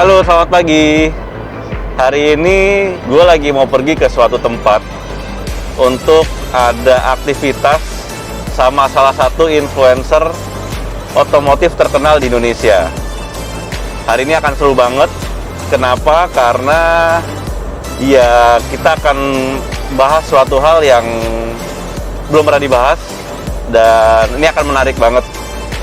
Halo, selamat pagi. Hari ini gue lagi mau pergi ke suatu tempat untuk ada aktivitas sama salah satu influencer otomotif terkenal di Indonesia. Hari ini akan seru banget. Kenapa? Karena ya kita akan bahas suatu hal yang belum pernah dibahas dan ini akan menarik banget.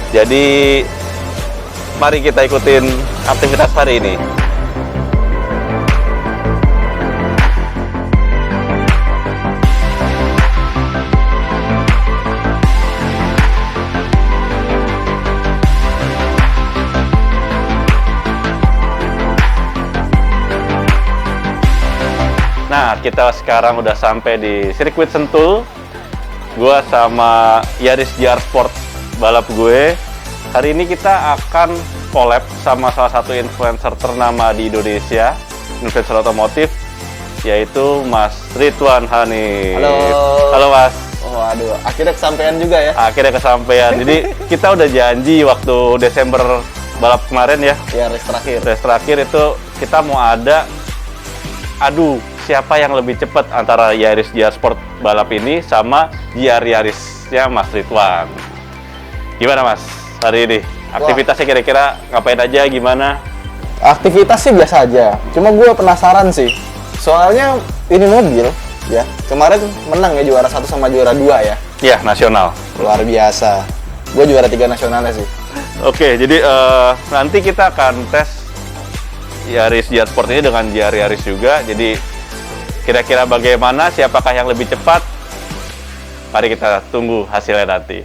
Jadi mari kita ikutin aktivitas hari ini. Nah, kita sekarang udah sampai di sirkuit Sentul. Gua sama Yaris JR Sport balap gue. Hari ini kita akan collab sama salah satu influencer ternama di Indonesia, influencer otomotif, yaitu Mas Ridwan Hanif. Halo. Halo Mas. Oh, aduh, akhirnya kesampaian juga ya. Akhirnya kesampaian. Jadi kita udah janji waktu Desember balap kemarin ya. Ya, race terakhir. Race terakhir itu kita mau ada adu siapa yang lebih cepat antara Yaris JR Sport balap ini sama JR Yarisnya Mas Ridwan. Gimana Mas hari ini? Aktivitasnya kira-kira ngapain aja, gimana? Aktivitas sih biasa aja. Cuma gue penasaran sih. Soalnya ini mobil ya, kemarin menang ya juara 1 sama juara 2 ya. Iya, nasional. Luar biasa. Gue juara 3 nasionalnya sih. Oke, jadi nanti kita akan tes Yaris JR Sport ini dengan JR Yaris juga. Jadi kira-kira bagaimana, siapakah yang lebih cepat? Mari kita tunggu hasilnya nanti.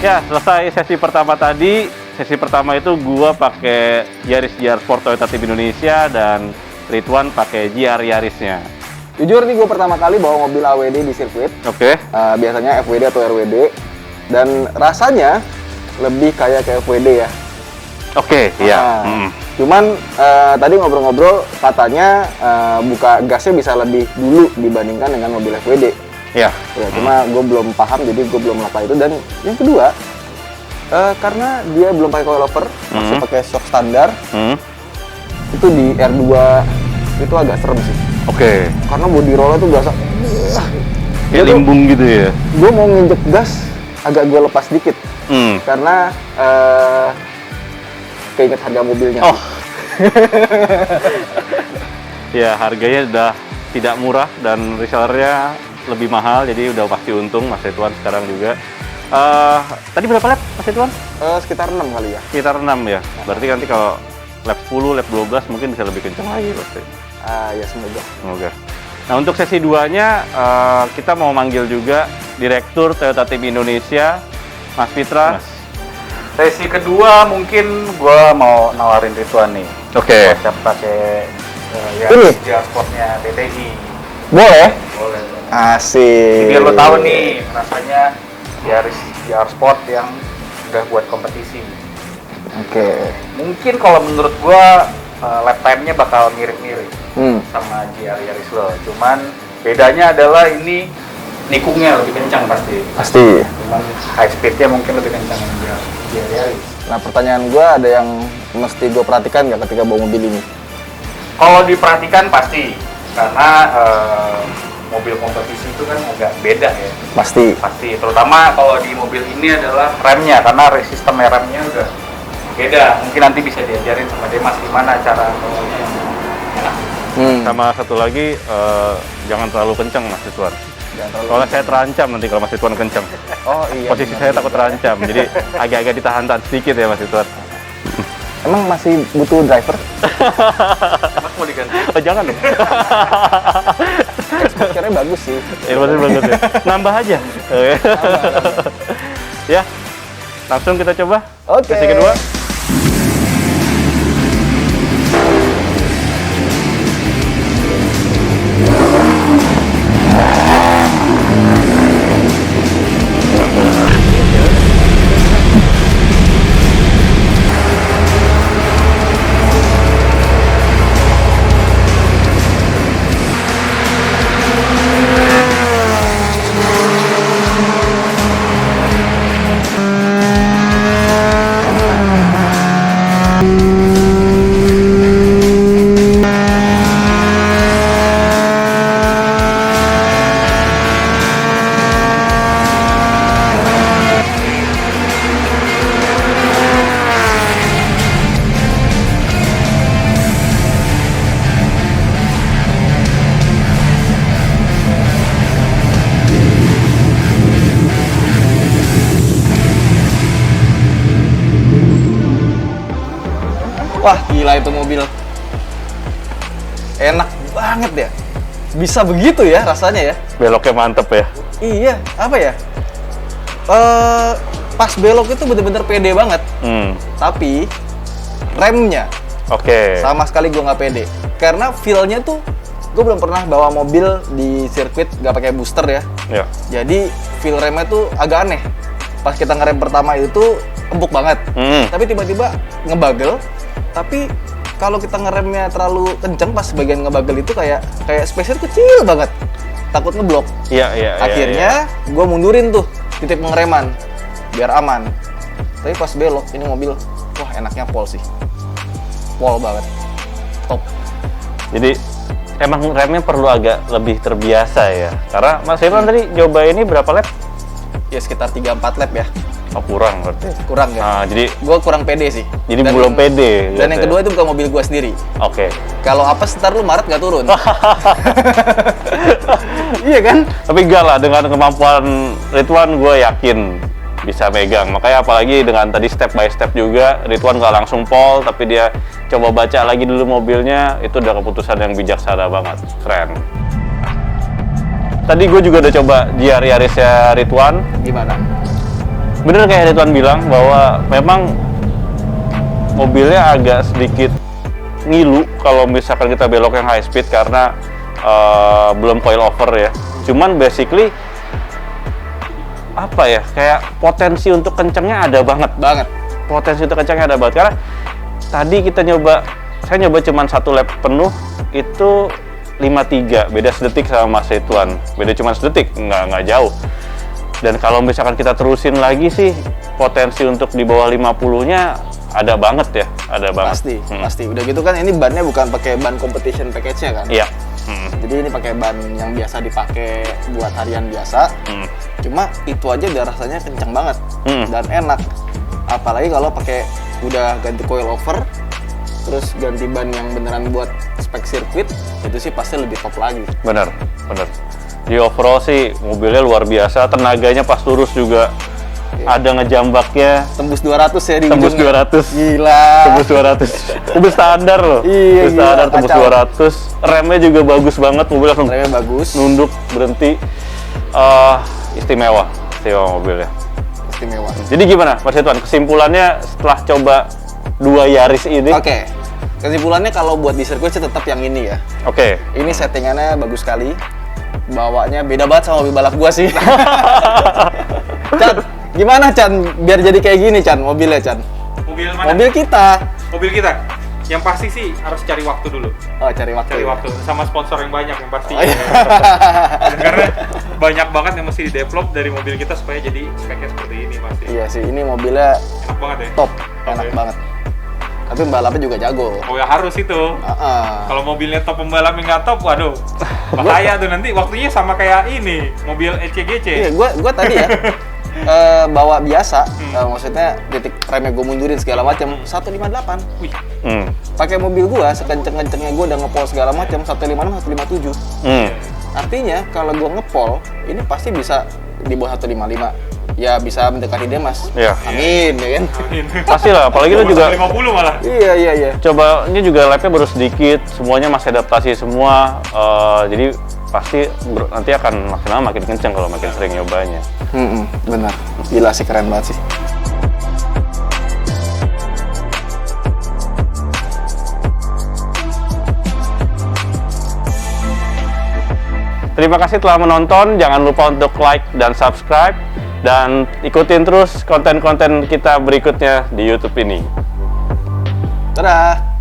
Ya, selesai sesi pertama tadi. Sesi pertama itu gua pakai Yaris JR Sport Toyota Tim Indonesia dan Ridwan pakai JR Yarisnya. Jujur nih, gue pertama kali bawa mobil AWD di sirkuit. Oke. Biasanya FWD atau RWD. Dan rasanya lebih kayak ke FWD ya. Oke, iya. Cuman tadi ngobrol-ngobrol katanya buka gasnya bisa lebih dulu dibandingkan dengan mobil FWD. Iya. Ya, cuma gue belum paham, jadi gue belum melakukan itu. Dan yang kedua, karena dia belum pakai coilover, masih pakai shock standar, itu di R2 itu agak serem sih. Oke. Karena body rollnya tuh berasa, Kayak limbung gitu ya. gue mau nginjek gas, agak gue lepas dikit. Karena keinget harga mobilnya. Oh. Ya, harganya udah tidak murah dan resellernya lebih mahal, jadi udah pasti untung Mas Ridwan sekarang juga. Tadi berapa lap Mas Ridwan? Sekitar 6 kali ya. Sekitar 6 ya. Berarti nanti kalau lap 10, lap 12 mungkin bisa lebih kencang lagi pasti. Ya semoga. Semoga. Nah, untuk sesi 2-nya kita mau manggil juga Direktur Toyota Tim Indonesia, Mas Fitra. Mas. Sesi kedua mungkin gua mau nawarin Ridwan nih. Oke. Siap pakai Ini? JR Sportnya TTI. Boleh? Boleh. Asik. Biar lo tahu nih rasanya Yaris GR Sport yang udah buat kompetisi. Oke. Mungkin kalau menurut gua lap time-nya bakal mirip-mirip sama GR Yaris lo. Cuman bedanya adalah ini nikungnya lebih kencang pasti. Pasti. Cuman high speed-nya mungkin lebih kencang yang GR Yaris. Nah, pertanyaan gue ada yang mesti gue perhatikan nggak ketika bawa mobil ini? Kalau diperhatikan pasti, karena mobil kompetisi itu kan agak beda ya. Pasti. Pasti, terutama kalau di mobil ini adalah remnya, karena sistem remnya udah beda. Mungkin nanti bisa diajarin sama Demas gimana cara bawanya yang enak. Sama satu lagi, jangan terlalu kencang Mas Ridwan. Jangan terlalu. Soalnya saya terancam nanti kalau Mas Ridwan kencang. Oh iya. Posisi saya takut terancam, jadi agak-agak ditahan-tahan sedikit ya Mas Ridwan. Emang masih butuh driver? Mas mau diganti? Oh, jangan dong. Exposure-nya bagus sih. Ilmunya bagus ya. Nambah aja. Ya, langsung kita coba Oke. sesi kedua. Wah, gila itu mobil. Enak banget ya. Bisa begitu ya rasanya ya. Beloknya mantep ya. Iya, apa ya? Pas belok itu bener-bener pede banget. Tapi remnya Oke. sama sekali gue nggak pede. Karena feel-nya tuh gue belum pernah bawa mobil di sirkuit nggak pakai booster ya. Ya. Jadi feel remnya tuh agak aneh. Pas kita ngerem pertama itu empuk banget. Tapi tiba-tiba ngebagel. Tapi kalau kita ngeremnya terlalu kenceng pas bagian ngebagel itu kayak spacer kecil banget. Takut ngeblok. Iya. Akhirnya gue mundurin tuh titik pengereman biar aman. Tapi pas belok ini mobil, wah enaknya pol sih. Pol banget. Top. Jadi emang remnya perlu agak lebih terbiasa ya. Karena Mas Irwan tadi coba ini berapa lap? Ya sekitar 3-4 lap ya. Oh, kurang berarti. Kurang ya. Nah, jadi Gue kurang pede sih. jadi belum pede. Dan yang gitu kedua ya. itu bukan mobil gue sendiri. Oke. Kalau apa ntar lu Maret nggak turun. Iya kan? Tapi enggak lah, dengan kemampuan Ridwan gue yakin bisa megang. Makanya apalagi dengan tadi step by step juga, Ridwan nggak langsung pole, tapi dia coba baca lagi dulu mobilnya, itu udah keputusan yang bijaksana banget. Keren. Tadi gue juga udah coba GR Yarisnya Ridwan. Gimana? Bener kayak Ridwan bilang bahwa memang mobilnya agak sedikit ngilu kalau misalkan kita belok yang high speed karena belum coil over ya. Cuman basically apa ya, kayak potensi untuk kencangnya ada banget. Potensi untuk kencangnya ada banget karena tadi saya nyoba cuman 1 lap penuh itu 53, beda sedetik sama Mas Ridwan. Beda cuman sedetik, nggak jauh. Dan kalau misalkan kita terusin lagi sih, potensi untuk di bawah 50-nya ada banget ya, ada banget. Pasti. Udah gitu kan ini bannya bukan pakai ban competition package-nya kan? Iya. Jadi ini pakai ban yang biasa dipakai buat harian biasa. Cuma itu aja udah rasanya kenceng banget dan enak. Apalagi kalau pakai udah ganti coil over, terus ganti ban yang beneran buat spek sirkuit, itu sih pasti lebih top lagi. Bener. Di overall sih mobilnya luar biasa, tenaganya pas lurus juga ada ngejambaknya. Tembus 200 ya di Tembus ujungnya. 200. Gila. Tembus 200. Mobil standar loh. Iya, Mobil standar gila, tembus kacau. 200. Remnya juga bagus banget, mobil langsung Remnya bagus. nunduk, berhenti. Istimewa mobilnya. Istimewa. Jadi gimana Mas Ridwan, kesimpulannya setelah coba 2 Yaris ini? Oke. Kesimpulannya kalau buat di sirkuit sih tetap yang ini ya. Oke. Ini settingannya bagus sekali. bawanya beda banget sama mobil balap gua sih. Chan, gimana Chan biar jadi kayak gini Chan mobilnya Chan? Mobil mana? Mobil kita. Mobil kita. Yang pasti sih harus cari waktu dulu. Oh, cari waktu. Cari ya? waktu sama sponsor yang banyak yang pasti. Oh, iya. Karena banyak banget yang mesti di-develop dari mobil kita supaya jadi speknya seperti ini pasti. Iya sih, ini mobilnya Enak banget ya. top, enak Oke. banget. Tapi balapnya juga jago. Oh ya harus itu. Kalau mobilnya top pembalapnya nggak top, waduh, bahaya tuh nanti waktunya sama kayak ini mobil ECGC. Iya, gua tadi ya bawa biasa, maksudnya titik remnya gue mundurin segala macam 158. Wih, Pakai mobil gua sekenceng-kencengnya gua udah ngepol segala macam 156 157. Artinya kalau gua ngepol ini pasti bisa di bawah 155. Ya bisa mendekati Demas. Iya. Amin, ya kan? amin. Pasti lah, apalagi lu juga 50 malah. Iya. coba, ini juga lapnya baru sedikit, semuanya masih adaptasi semua, jadi pasti nanti akan makin lama makin kenceng kalau makin sering nyobanya. Benar. Gila sih, keren banget sih. Terima kasih telah menonton, jangan lupa untuk like dan subscribe, dan ikutin terus konten-konten kita berikutnya di YouTube ini. Dadah!